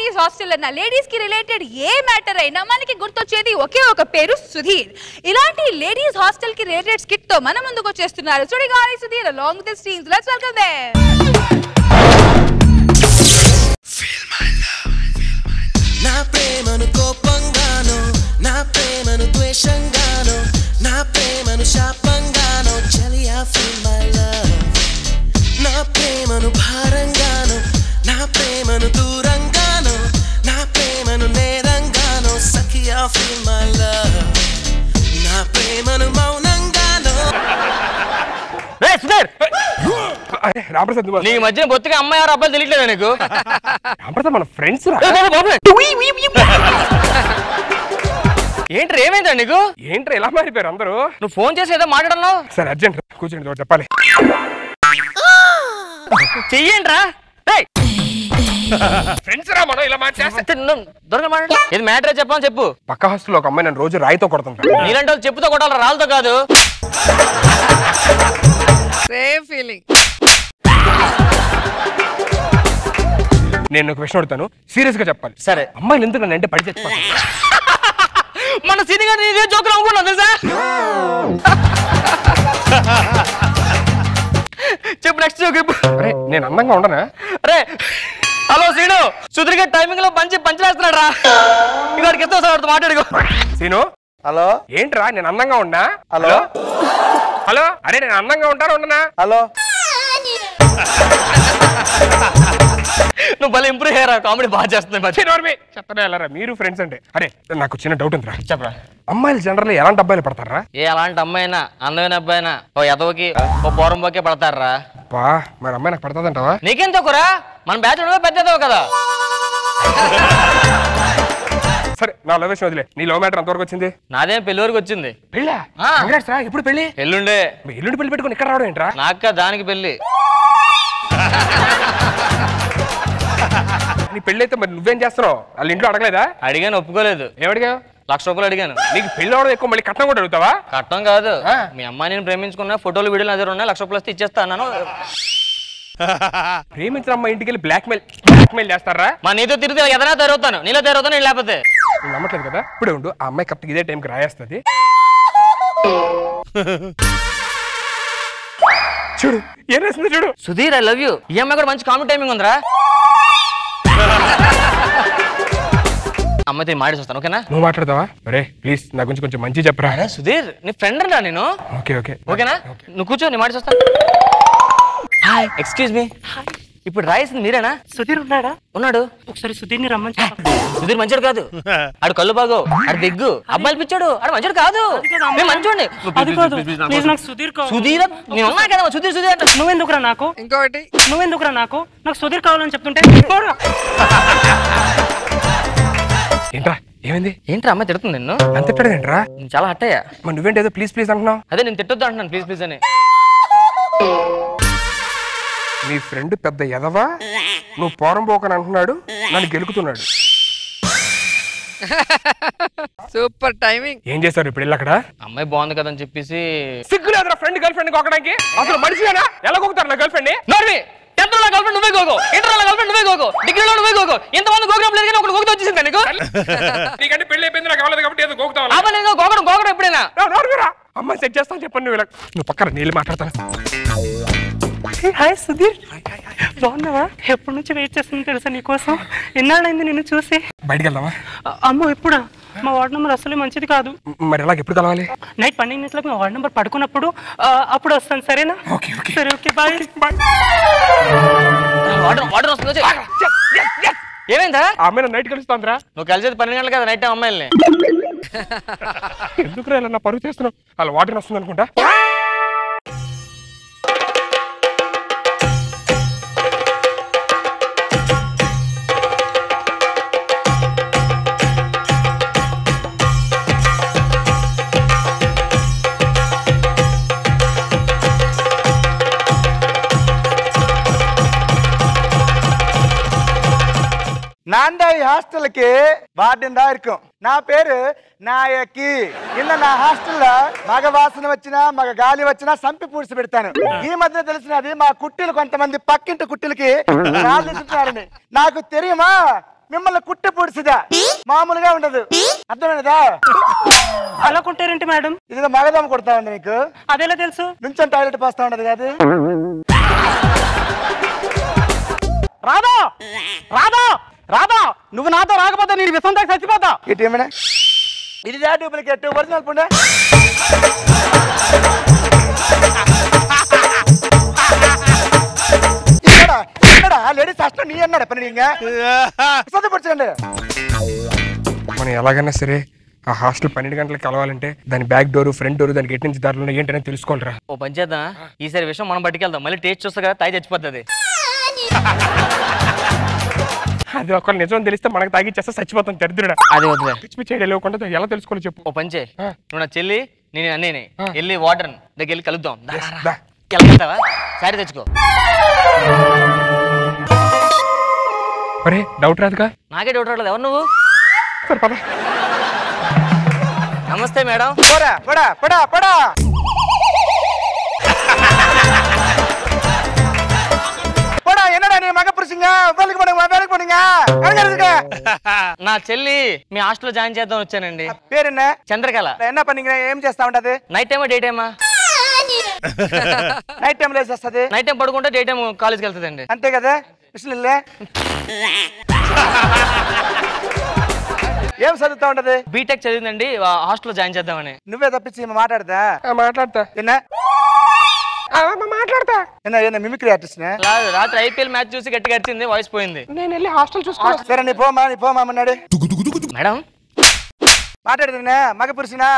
Ladies hostel అన్న ladies కి related ఏ matter అయినా మనకి గుర్తొచ్చేది ఒకే ఒక పేరు సుధీర్. ఇలాంటి లేడీస్ హాస్టల్ కి రిలేటెడ్ స్కిట్ తో మన ముందుకు వచ్చేస్తున్నారు Sudigali Sudheer along with the teams. Let's welcome them. Feel my love. నా ప్రేమను కోపంగానో, నా ప్రేమను ద్వేషంగానో, నా ప్రేమను శాపంగానో, చలియా feel my love. నా ప్రేమను భారంగానో, నా ప్రేమను దూరంగానో, నా ప్రేమను నేరంగానో, సఖియా feel my love. నా ప్రేమను మౌనంగానో. రామప్రసాద్ నీ మధ్యన బొత్తిగా అమ్మాయి ఆరు అబ్బాయిలు తెలియట్లేదా నీకు? రామప్రసాద్ మన ఫ్రెండ్స్ ఏంట్రా ఏమైందా నీకు? ఏంట్రా ఎలా మారిపోయారు అందరూ? నువ్వు ఫోన్ చేసి ఏదో మాట్లాడన్నావు. సరే అర్జెంట్ కూర్చోండి చెప్పాలి. చెయ్యండిరా ఫ్రెండ్స్ రా మనం ఇలా మాట్లాడే దొరక మాట్లాడు. ఇది మ్యాటర్ చెప్పని చెప్పు. పక్క హాస్టల్లో ఒక అమ్మాయి నన్ను రోజు రాయితో కొడుతుంటా. నీలాంటి వాళ్ళు చెప్పుతో కొట్టాలి, రాళ్ళతో కాదు. Same feeling. నేను ఒక విషయం అడుగుతాను, సీరియస్ గా చెప్పాలి. సరే. అమ్మాయిలు ఎందుకు నన్ను అంటే పడి చచ్చిపోతాను? మన సినిమా ఇదే జోకులు అనుకున్నావు తెలుసా? చెప్పు నెక్స్ట్ జోక్. అరే నేను అందంగా ఉండనా? అరే హలో శ్రీను, సుధీర్ గారి టైమింగ్ లో పంచలేస్తున్నాడు రా. ఇవాడికి ఎత్తో సార్ మాట్లాడుకో. సీను హలో ఏంట్రా నేను అందంగా ఉన్నా? హలో హలో అరే నేను అందంగా ఉంటారా ఉండనా? హలో నువ్వు భలే ఇంప్రూవ్ అయ్యారా, కామెడీ బాగా చేస్తున్నాయి. చెప్పరా వెళ్ళరా, మీరు ఫ్రెండ్స్ అంటే. అరే నాకు చిన్న డౌట్ ఉందిరా. చెప్పరా. అమ్మాయిలు జనరల్ ఎలాంటి అబ్బాయిలు పడతారా? ఏ అలాంటి అమ్మాయినా అందమైన అబ్బాయినా ఓ ఎదవకి ఓ పోరంబోకే పడతారా? బా మరి అమ్మాయి నాకు పడతాదంటావా? నీకేం తక్కువరా, మన బ్యాచ్ పెద్ద ఎదవ కదా. సరే నా లవ్ విషయం వదిలే, నీ లవ్ మ్యాటర్ ఎంతవరకు వచ్చింది? నాదేం పెళ్లి వరకు వచ్చింది. పెళ్ళా? ఎప్పుడు పెళ్లి? ఎల్లుండే. ఎల్లుండి పెళ్లి పెట్టుకుని ఇక్కడ రావడం ఏంట్రా? నాక దానికి పెళ్లి. నీ పెళ్లి అయితే మరి నువ్వేం చేస్తున్నావు? వాళ్ళ ఇంట్లో అడగలేదా? అడిగాను, ఒప్పుకోలేదు. ఏమడిగా? 1,00,000 రూపాయలు అడిగాను. నీకు పెళ్లి అవడం ఎక్కువ, మళ్ళీ కట్నం కూడా అడుగుతావా? కట్టం కాదు, మీ అమ్మాయి నేను ప్రేమించుకున్నా, ఫోటోలు వీడియోలు అదే ఉన్నాయి, 1,00,000 రూపాయలు ఇచ్చేస్తా అన్నాను. ప్రేమించిన అమ్మాయి ఇంటికి వెళ్ళి బ్లాక్మెయిల్ చేస్తారా? మా నీతో తిరిగితే ఎదనా తయారవుతాను, నీలో తయారవుతాను, నేను లేకపోతే. నువ్వు నమ్మట్లేదు కదా? ఇప్పుడే ఉండు, ఆ అమ్మాయి కరెక్ట్ ఇదే టైంకి రాయేస్తుంది. చూడు ఏం రాసింది చూడు. Sudheer I love you. ఈ అమ్మాయి కూడా మంచి కామెడీ టైమింగ్ ఉందిరా. అమ్మాయితో మాట్లాడి వస్తాను, ఓకేనా? నువ్వు మాట్లాడతావా? అరే ప్లీజ్ నా గురించి కొంచెం మంచి చెప్పరా. సుధీర్ నీ ఫ్రెండ్ రా నేను. ఓకే ఓకే ఓకేనా? నువ్వు కూర్చో, నేను మాట్లాడి వస్తాను. Hi excuse me. ఇప్పుడు రాయేసింది మీరేనా? సుధీర్ ఉన్నాడా? ఉన్నాడు. ఒకసారి సుధీర్ ని రమ్మని. సుధీర్ మంచోడు కాదు, ఆడు కళ్ళు బాగో, ఆడు దిగ్గు అబ్బాయిలు పిచ్చాడు, ఆడు మంచోడు కాదు. మంచోండి. సుధీర్ నేను ఉన్నా కదా, సుధీర్ సుధీర్ అంటే నువ్వెందుకురా నాకు? ఇంకొకటి నువ్వెందుకురా నాకు? నాకు సుధీర్ కావాలని చెప్తుంటే ఏంట్రా ఏమైంది? ఏంట్రా అమ్మాయి తిడుతుంది నిన్ను? అంత తిట్టడేంట్రా? నేను చాలా హట్ అయ్యా. మరి నువ్వేంటి ఏదో ప్లీజ్ ప్లీజ్ అంటున్నావు? అదే నేను తిట్టొద్దు అంటున్నాను, ప్లీజ్ ప్లీజ్ అని. నీ ఫ్రెండ్ పెద్ద ఎదవా, నువ్వు పోరం పోకని అంటున్నాడు, నన్ను గెలుకుతున్నాడు. Super timing. ఏం చేశారు ఇప్పుడు అక్కడ? అమ్మాయి బాగుంది కదా అని చెప్పేసి. సిగ్గు లేదురా ఫ్రెండ్ గర్ల్ ఫ్రెండ్ కొక్కడానికి? అసలు మనిషినా ఎలా కొక్కుతారు నా గర్ల్ ఫ్రెండ్ ని? నోర్వి 10th లో గర్ల్ ఫ్రెండ్ నువ్వే గోగో, ఇంటర్ లో గర్ల్ ఫ్రెండ్ నువ్వే గోగో, డిగ్రీలో నువ్వే గోగో. ఎంతమంది గోగడం లేదు కానీ ఒకటి గోగుతూ వచ్చేసింది నీకు. నీకంటే పెళ్లి అయిపోయింది, నాకు అవ్వలేదు కాబట్టి ఏదో గోగుతావు. అవ్వలేదు, గోగడం ఎప్పుడైనా. అమ్మాయి సెట్ చేస్తాను చెప్పండి. నువ్వు పక్కన నీళ్ళు మాట్లాడతాను. హాయ్ సుధీర్, బాగున్నావా? ఎప్పటి నుంచి వెయిట్ చేస్తుంది తెలుసా నీకోసం. ఎన్నాళ్ళైంది నిన్ను చూసి. బయటికి వెళ్దామా? అమ్మో ఎప్పుడా? మా వార్డ్ నెంబర్ అసలే మంచిది కాదు. మరి ఎలాగ ఎప్పుడు కలవాలి? నైట్ 12 గంటలకు మా వార్డ్ నెంబర్ పడుకున్నప్పుడు అప్పుడు వస్తాను, సరేనా? సరే ఓకే బాయ్. వాటర్ వస్తుంది. ఏమైందా? అమ్మాయి నైట్ కలుస్తాంద్రా. నువ్వు కలిసేది 12 గంటలు కదా నైట్ టైం అమ్మాయిల్ని. ఎందుకు రా నా పరుగు చేస్తున్నావు? అలా వాటర్ వస్తుంది అనుకుంటా. நான்தான் ஹாஸ்டலுக்கு வார்டன் தான் இருக்கும். நான் பேரு నాయకి. ఇన్న నా హాస్టల్లో మగ వాసన వచ్చినా మగ గాలి వచ్చినా సంపి పూడ్చి పెడతాను. ఈ మధ్య తెలిసినది మా కుట్టిలు కొంతమంది పక్కింటి కుట్టిలకి రాళ్ళు నాకు తెలియమా మిమ్మల్ని కుట్టి పొడిసిదా మామూలుగా ఉండదు అర్థమైనదా అలా కొంటారేంటి మేడం? ఇది మగదమ్మ కొడతా ఉంది నీకు అదెలా తెలుసు? నుంచొని టాయిలెట్ పోస్తా ఉండదు కాదు. రాదా రాదా రాదా నువ్వు నాతో రాకపోతే నేను విషం దాకా చచ్చిపోతా. ఇటు ఏమైనా ఇది డూప్లికేట్ ఒరిజినల్ పుండే లేడీస్ హాస్టల్ నీ అన్నాడు పని చదువుపరచండి. మనం ఎలాగైనా సరే ఆ హాస్టల్ 12 గంటలకు కలవాలంటే దాని బ్యాక్ డోర్ ఫ్రంట్ డోర్ దానికి ఎటు నుంచి దారిలో ఏంటనే తెలుసుకోవాలరా. ఓ పని చేద్దాం, ఈసారి విషయం మనం పట్టుకెళ్దాం. మళ్ళీ టేస్ట్ చూస్తా కదా, తాగి చచ్చిపోతుంది. అది ఒకవేళ నిజం తెలిస్తే మనకు తాగిచ్చేస్తే చచ్చిపోతాం దరిద్రుడా. అది వద్దులే, పిచ్చి పిచ్చి ఐడియా లేకుండా ఎలా తెలుసుకోవాలి చెప్పు. ఓ పని చేయి, నువ్వు నా చెల్లి నేను అన్నయ్యని వెళ్ళి వాటర్ దగ్గర వెళ్ళి కలుద్దాం. దా. వెళ్తావా? సారీ తెచ్చుకో. అరే డౌట్ రాదుగా? నాకే డౌట్ రావట్లేదు. ఎవరు నువ్వు? సరే పద. నమస్తే మేడం. పోరా పడా పడా పడా போடா என்னடா நீ மக புருஷங்க வேலைக்கு போடுங்க வேலைக்கு போடுங்க கணக்கு నా చెల్లి మీ హాస్టల్లో జాయిన్ చేద్దాం వచ్చానండి. పేరు என்ன చంద్రకళ. என்ன பண்ணீங்க ఏం చేస్తా ఉంటది నైట్ టైమా డే టైమా? నైట్ టైం లేసి వస్తది. నైట్ టైం పడుకుంటే డే టైం కాలేజ్కి వెళ్తుందండి. అంతే కదా విషయంలే ఏం చదువుతా ఉంటది? బీటెక్ చదివిందండి, హాస్టల్లో జాయిన్ చేద్దామని. నువ్వే తప్పించి మాట్లాడదా? మాట్లాడతా என்ன మాట్లాడతా. என்ன మిమిక్రీ ఆర్టిస్ట్ రాత్రి ఐపీఎల్ మ్యాచ్ చూసి గట్టిగా వచ్చింది, వాయిస్ పోయింది. నేను వెళ్ళి హాస్టల్ చూసుకో. సరే నీ పోమా అన్నాడు. మేడం మాట్లాడుతున్నా మగ పురుషునా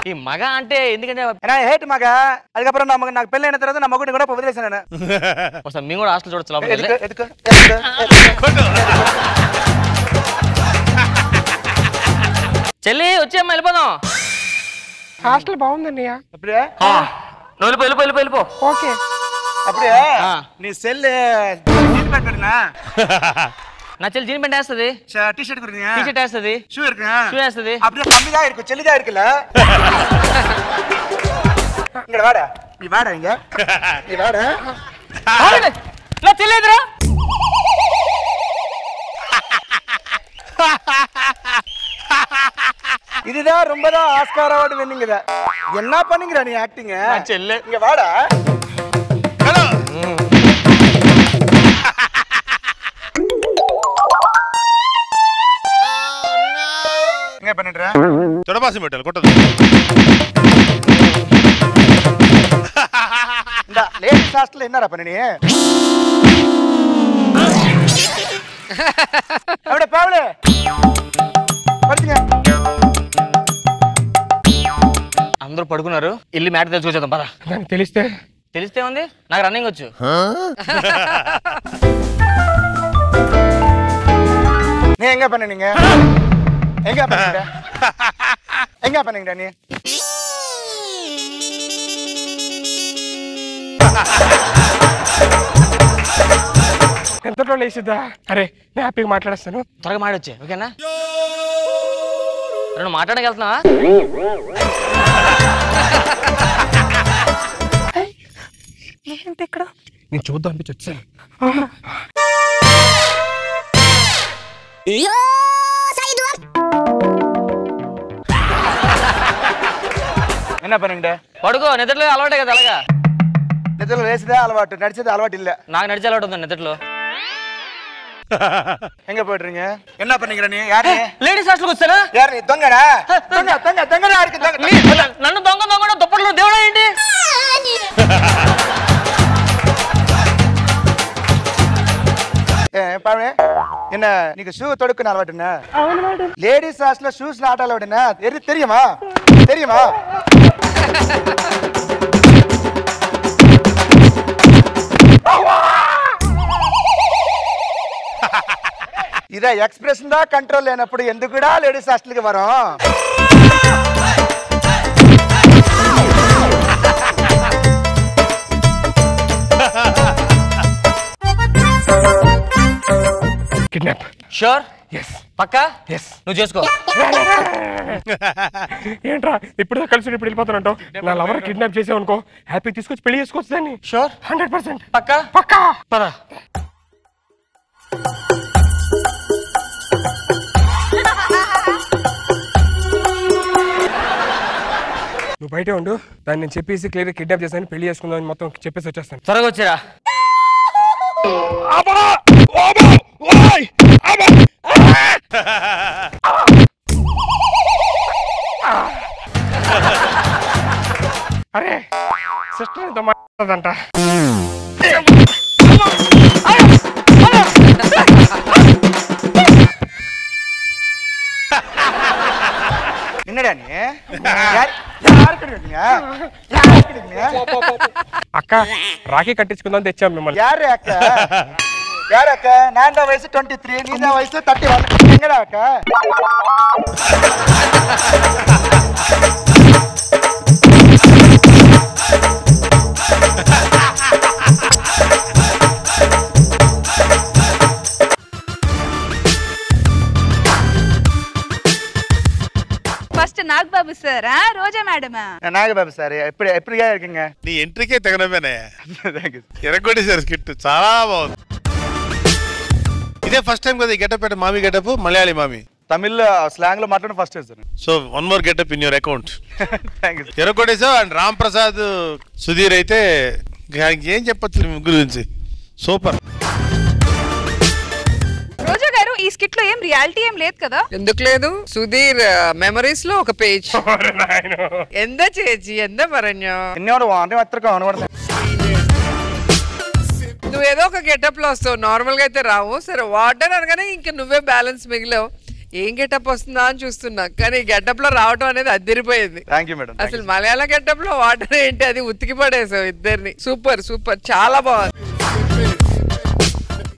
ఈ మగ అంటే ఎందుకంటే హేట్ మగ அதுக்கப்புறம் నాకు పెళ్ళైన తర్వాత నా మగుడిని కూడా వదిలేసాను. ఒకసారి మేము కూడా హాస్టల్ చూడొచ్చు లోపలికి వెళ్ళి. చెల్లి వచ్చేమ్మా వెళ్ళిపోదాం. హాస్టల్ బాగుందన్నయ్య. அப்படியே నువ్వు వెళ్ళిపో. ఓకే அப்படியே நீ செல் ஜீன் பேண்ட் போடுனா నా చెల్లి జీన్ ప్యాంట్ వేస్తుంది, టీ-షర్ట్ குடுங்க టీ షర్ట్ వేస్తుంది, ஷூ இருக்குங்க షూ వేస్తుంది. அப்படியே கம்மி தான் இருக்கு செல்லிதா இருக்குல. இங்க வாடா நீ வாடா இங்க நீ வாடா. నా చెల్లి ఎదురా இதுதான் ரொம்பதான் ஆஸ்கார் அவார்டு வின்னிங்க. என்ன பண்ணீங்கடா நீ ஆக்டிங்? చెల్లె இங்க வாடா. என்ன பண்ணிடுற? తొడపాసి పెట్టాలి కొట్టదు. இந்த லேடிஸ் ஹாஸ்டல்ல என்னடா பண்ண நீ? அவட பாவலே పడుతుగా. అందరూ పడుకున్నారు, వెళ్ళి మ్యాట్ తెచ్చుకొచ్చేద్దాం పద. దానికి తెలిస్తే ఉంది, నాకు రన్నింగ్ వచ్చు. நீ எங்க பண்ணீங்க? எங்க பண்ணீங்கடா நீ? ఎంతలో లేచిద్దా? అరే నేను హ్యాపీగా మాట్లాడేస్తాను. త్వరగా మాడొచ్చే ఓకేనా? నువ్వు మాట్లాడక వెళ్తున్నావా? ఏంటి ఇక్కడ? నేను చూద్దాం అనిపించి వచ్చాను. என்ன பண்ணீங்க? పడుకో, నిద్రలో అలవాటే కదా. అలాగా నిద్రలో లేచిదే అలవాటు, నడిచేది అలవాటు இல்ல. నాకు నడిచే అలవాటు ఉంది నిద్రలో. எங்க போயிடுறீங்க? என்ன பண்ணீங்க நீ? யாரு? లేడీస్ హాస్టల్కి వచ్చారా? யாரு நீ? దొంగడా? దొంగడా இருக்கு దొంగ. నన్ను దొంగ దుప్పట్లో దేవుడా ఏంటి? பாவனே என்ன நீங்க ஷூ தொடுக்கணும் அலவாட்டுனா? అవును మేడం. லேடிஸ் ஹாஸ்டல்ல ஷூஸ் ஆட்ட அலவாட்டுனா தெரியுமா? ఇద ఎక్స్ప్రెషన్ దా కంట్రోల్ లేనప్పుడు ఎందుకు కూడా లేడీస్ హాస్టల్కి వరం? కిడ్నాప్. షూర్? ఎస్ పక్కా? ఎస్. నువ్వు చేసుకో. ఏంట్రా ఇప్పుడు కలిసి ఇప్పుడు వెళ్ళిపోతానంటావు? నా లవర్ కిడ్నాప్ చేసావు అనుకో, హ్యాపీ తీసుకొచ్చి పెళ్లి చేసుకోవచ్చు దాన్ని. షూర్? 100%. పక్కా? పక్కా. పద. నువ్వు బయటే ఉండు, దాన్ని నేను చెప్పేసి క్లియర్ కిడ్నాప్ చేస్తాను, పెళ్లి చేసుకుందాం మొత్తం చెప్పేసి వచ్చేస్తాను. త్వరగా వచ్చిరా. అరే సిస్టర్ ఎంతో మాట్లాడదంట. అక్క రాఖీ కట్టించుకుందాం తెచ్చాం మిమ్మల్ని. యారక్క నా వయసు 23, నీ వయసు 31. ఎంగడా అక్క? ఫస్ట్ నాగబాబు సార్, రోజా మేడమా? నాగబాబు సార్. ఎప్పుడు இருக்கீங்க? నీ ఎంట్రీకే తెగనమేనే. ఎరగొట్టేశారు స్కిట్, చాలా బాగుంది. ఇదే ఫస్ట్ టైం కదా ఈ గెటప్ పెట్ట మామీ గెటప్, మలయాళీ మామీ. తమిళ్ స్లాంగ్ లో మాట్లాడడం first sir. So one more getup in your account. Thank you. ఎరగొట్టేసావు. అండ్ రామ్ ప్రసాద్, సుధీర్ అయితే ఏం చెప్పచ్చు ముగ్గురు గురించి, సూపర్. రోజా గారు ఈ స్కిట్ లో ఏం రియాలిటీ ఏం లేదు కదా? ఎందుకు లేదు? సుధీర్ మెమరీస్ లో ఒక పేజ్. ఎంత చేచి ఎంత పరణ్యం. నువ్వేదో ఒక గెటప్ లో వస్తావు, నార్మల్ గా అయితే రావు. సరే వాటర్ అనగానే ఇంకా నువ్వే బ్యాలెన్స్ మిగిలావు. ఏం గెటప్ వస్తుందా అని చూస్తున్నా, కానీ గెటప్ లో రావడం అనేది అదిరిపోయింది. మేడం. అసలు మలయాళ గెటప్ లో వాటర్ ఏంటి, అది ఉతికి పడేసావు ఇద్దరిని. సూపర్ సూపర్, చాలా బాగుంది.